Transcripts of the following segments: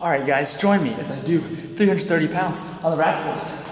Alright guys, join me as I do 330 pounds on the rack pulls.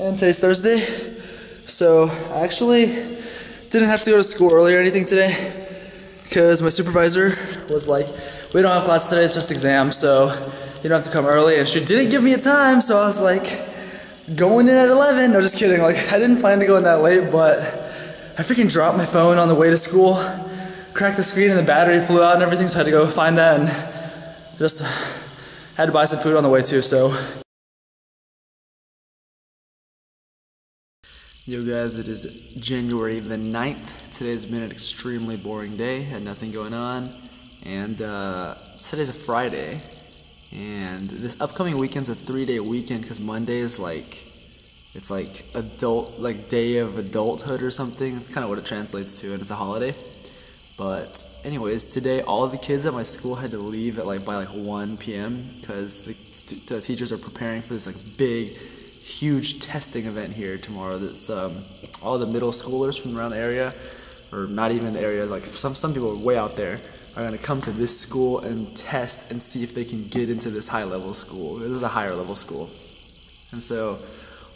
And today's Thursday, so I actually didn't have to go to school early or anything today because my supervisor was like, we don't have classes today, it's just exams, so you don't have to come early, and she didn't give me a time, so I was like, going in at 11, no just kidding, like I didn't plan to go in that late, but I freaking dropped my phone on the way to school, cracked the screen and the battery flew out and everything, so I had to go find that and just had to buy some food on the way too, so. Yo guys, it is January the 9th. Today's been an extremely boring day, had nothing going on, and today's a Friday, and this upcoming weekend's a 3-day weekend because Monday is like, it's like day of adulthood or something. It's kind of what it translates to, and it's a holiday. But anyways, today all of the kids at my school had to leave at by 1 p.m. because the teachers are preparing for this big, huge testing event here tomorrow. That's all the middle schoolers from around the area, or not even the area, some people way out there are going to come to this school and test and see if they can get into this high level school. This is a higher level school. And so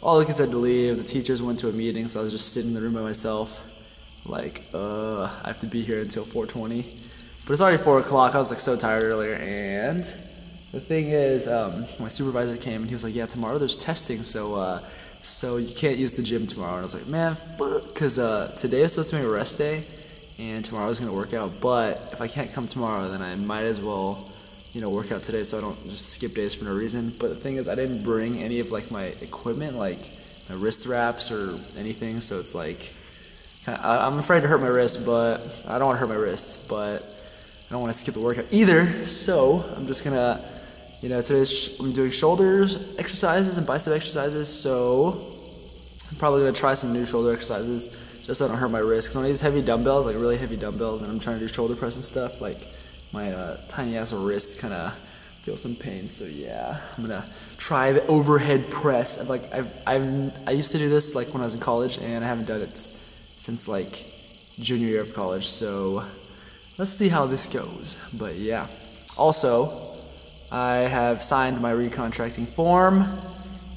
all the kids had to leave, the teachers went to a meeting, so I was just sitting in the room by myself I have to be here until 4:20, but it's already 4 o'clock. I was so tired earlier, and the thing is, my supervisor came and he was like, yeah, tomorrow there's testing, so you can't use the gym tomorrow. And I was like, man, fuck, because today is supposed to be a rest day, and tomorrow is going to work out, but if I can't come tomorrow, then I might as well, work out today so I don't just skip days for no reason. But the thing is, I didn't bring any of my equipment, my wrist wraps or anything, so it's I'm afraid to hurt my wrist, but I don't want to hurt my wrists, but I don't want to skip the workout either, so I'm just going to, today I'm doing shoulders exercises and bicep exercises, so I'm probably going to try some new shoulder exercises just so I don't hurt my wrist. Because when I use heavy dumbbells, really heavy dumbbells, and I'm trying to do shoulder press and stuff, my tiny ass wrist kind of feel some pain. So yeah, I'm going to try the overhead press. I used to do this when I was in college, and I haven't done it since junior year of college, so let's see how this goes. But yeah, also I have signed my recontracting form,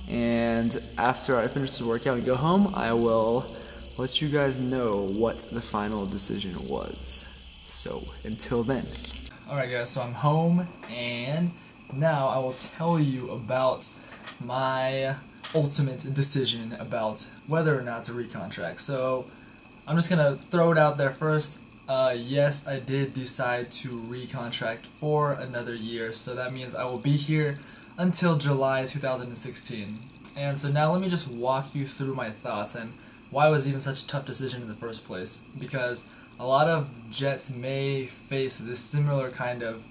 and after I finish the workout and go home, I will let you guys know what the final decision was. So until then. Alright guys, so I'm home, and now I will tell you about my ultimate decision about whether or not to recontract. So I'm just going to throw it out there first. Yes, I did decide to recontract for another year, so that means I will be here until July 2016. And so now let me just walk you through my thoughts and why it was even such a tough decision in the first place. Because a lot of Jets may face this similar kind of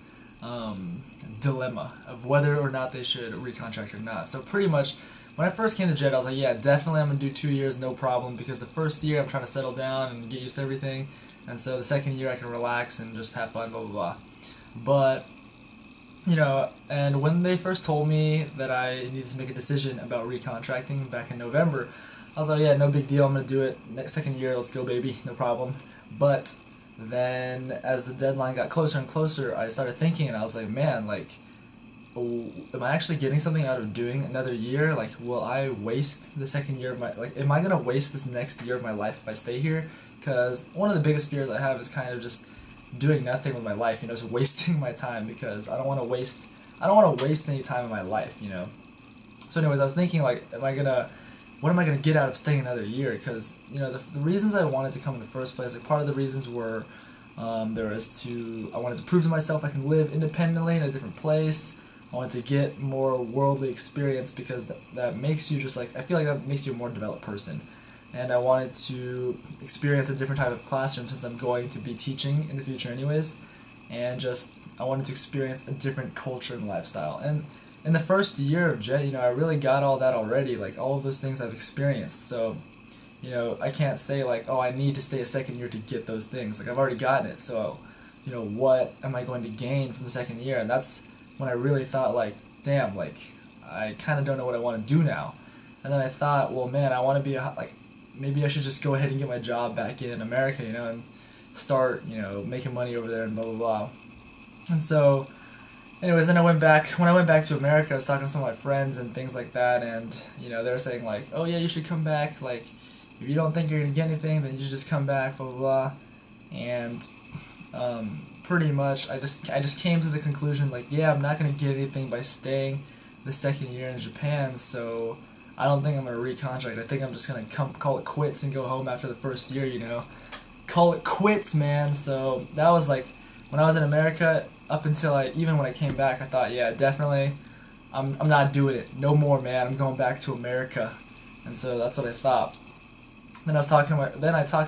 dilemma of whether or not they should recontract or not. So pretty much, when I first came to Jet, I was like, yeah, definitely I'm going to do 2 years, no problem, because the first year I'm trying to settle down and get used to everything, and so the second year I can relax and just have fun, blah, blah, blah. But, and when they first told me that I needed to make a decision about recontracting back in November, I was like, yeah, no big deal, I'm going to do it. Next second year, let's go, baby, no problem. But then as the deadline got closer and closer, I started thinking, and I was like, man, am I actually getting something out of doing another year? Will I waste the second year of my, am I going to waste this next year of my life if I stay here? Because one of the biggest fears I have is kind of just doing nothing with my life, just wasting my time, because I don't want to waste any time in my life, So anyways, I was thinking, what am I going to get out of staying another year? Because, the reasons I wanted to come in the first place, part of the reasons were, I wanted to prove to myself I can live independently in a different place. I wanted to get more worldly experience, because that makes you I feel like that makes you a more developed person. And I wanted to experience a different type of classroom, since I'm going to be teaching in the future anyways. And I wanted to experience a different culture and lifestyle. And in the first year of Jet, I really got all that already, like all of those things I've experienced. So, I can't say like, oh, I need to stay a second year to get those things. Like I've already gotten it. So, what am I going to gain from the second year? And that's when I really thought like, damn, like I kind of don't know what I want to do now. And then I thought, well, man, I want to be maybe I should just go ahead and get my job back in America, and start, making money over there and blah blah blah. And so, anyways, then when I went back to America, I was talking to some of my friends and things like that, and they were saying like, oh yeah, you should come back. Like, if you don't think you're gonna get anything, then you should just come back, blah blah blah. And pretty much, I just came to the conclusion like, yeah, I'm not gonna get anything by staying the second year in Japan, so I don't think I'm gonna recontract. I think I'm just gonna call it quits and go home after the first year. Call it quits, man. So that was like when I was in America. Up until even when I came back, I thought, yeah, definitely, I'm not doing it. No more, man. I'm going back to America. And so that's what I thought. Then I talked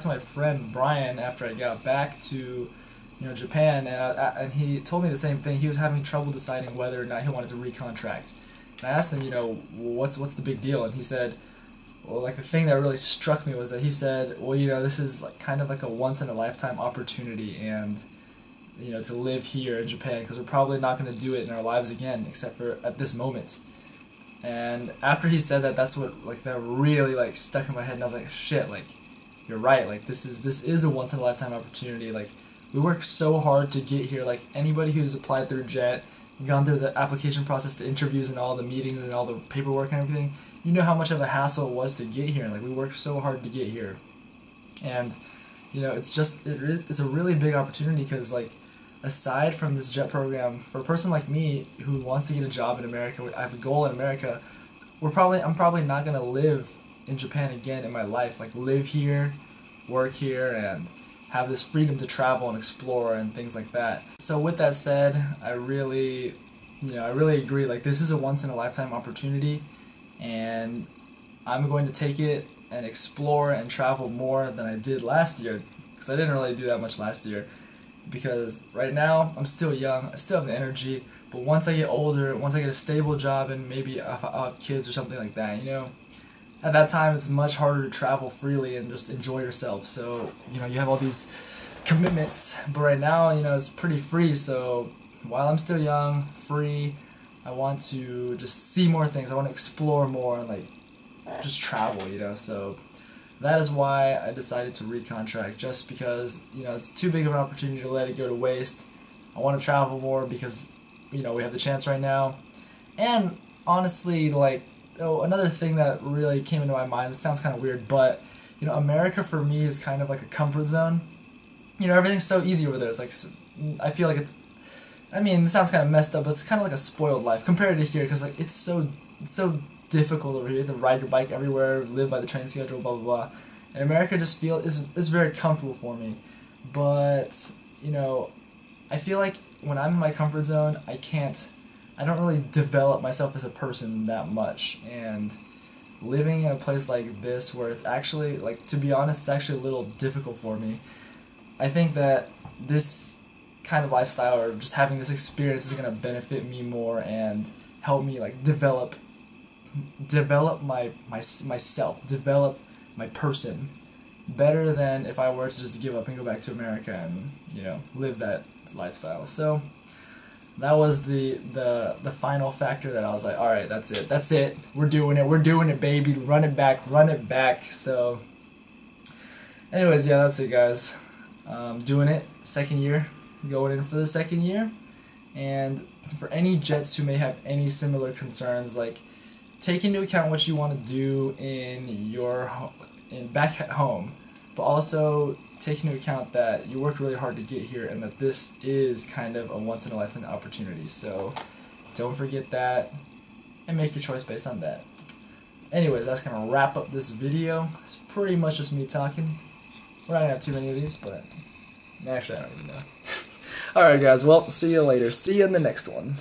to my friend Brian after I got back to, Japan, and he told me the same thing. He was having trouble deciding whether or not he wanted to recontract. And I asked him, what's the big deal? And he said, well, like the thing that really struck me was that he said, well, this is like kind of like a once in a lifetime opportunity, and to live here in Japan, because we're probably not going to do it in our lives again, except for at this moment. And after he said that, that's what that really stuck in my head, and I was like, shit, like you're right, like this is a once in a lifetime opportunity. Like we work so hard to get here. Like anybody who's applied through JET, gone through the application process, the interviews and all the meetings and all the paperwork and everything, you know how much of a hassle it was to get here. Like we worked so hard to get here, and it's a really big opportunity, because like aside from this JET program, for a person like me who wants to get a job in America, I have a goal in America, I'm probably not going to live in Japan again in my life. Like live here, work here, and have this freedom to travel and explore and things like that. So with that said, I really agree. Like this is a once in a lifetime opportunity, and I'm going to take it and explore and travel more than I did last year, because I didn't really do that much last year. Because right now, I'm still young, I still have the energy, but once I get older, once I get a stable job, and maybe I'll have kids or something like that, at that time it's much harder to travel freely and just enjoy yourself. So, you have all these commitments, but right now, it's pretty free. So while I'm still young, free, I want to just see more things, I want to explore more and just travel, so that is why I decided to recontract, just because, it's too big of an opportunity to let it go to waste. I want to travel more because, we have the chance right now. And honestly, another thing that really came into my mind, this sounds kind of weird, but, America for me is kind of like a comfort zone. Everything's so easy over there. It's like, I feel like it sounds kind of messed up, but it's kind of like a spoiled life compared to here, because it's so difficult over here to ride your bike everywhere, live by the train schedule, blah blah blah. And America just is very comfortable for me. But I feel like when I'm in my comfort zone, I don't really develop myself as a person that much. And living in a place like this, where it's actually to be honest, it's actually a little difficult for me. I think that this kind of lifestyle, or just having this experience, is going to benefit me more and help me develop myself, develop my person better than if I were to just give up and go back to America and live that lifestyle. So that was the final factor that I was like, all right, that's it, we're doing it, baby, run it back. So anyways, yeah, that's it, guys. Doing it, second year, going in for the second year. And for any Jets who may have any similar concerns, take into account what you want to do back at home, but also take into account that you worked really hard to get here, and that this is kind of a once in a lifetime opportunity. So don't forget that, and make your choice based on that. Anyways, that's gonna wrap up this video. It's pretty much just me talking. We're not gonna have too many of these, but actually I don't even know. Alright guys, well, see you later. See you in the next one.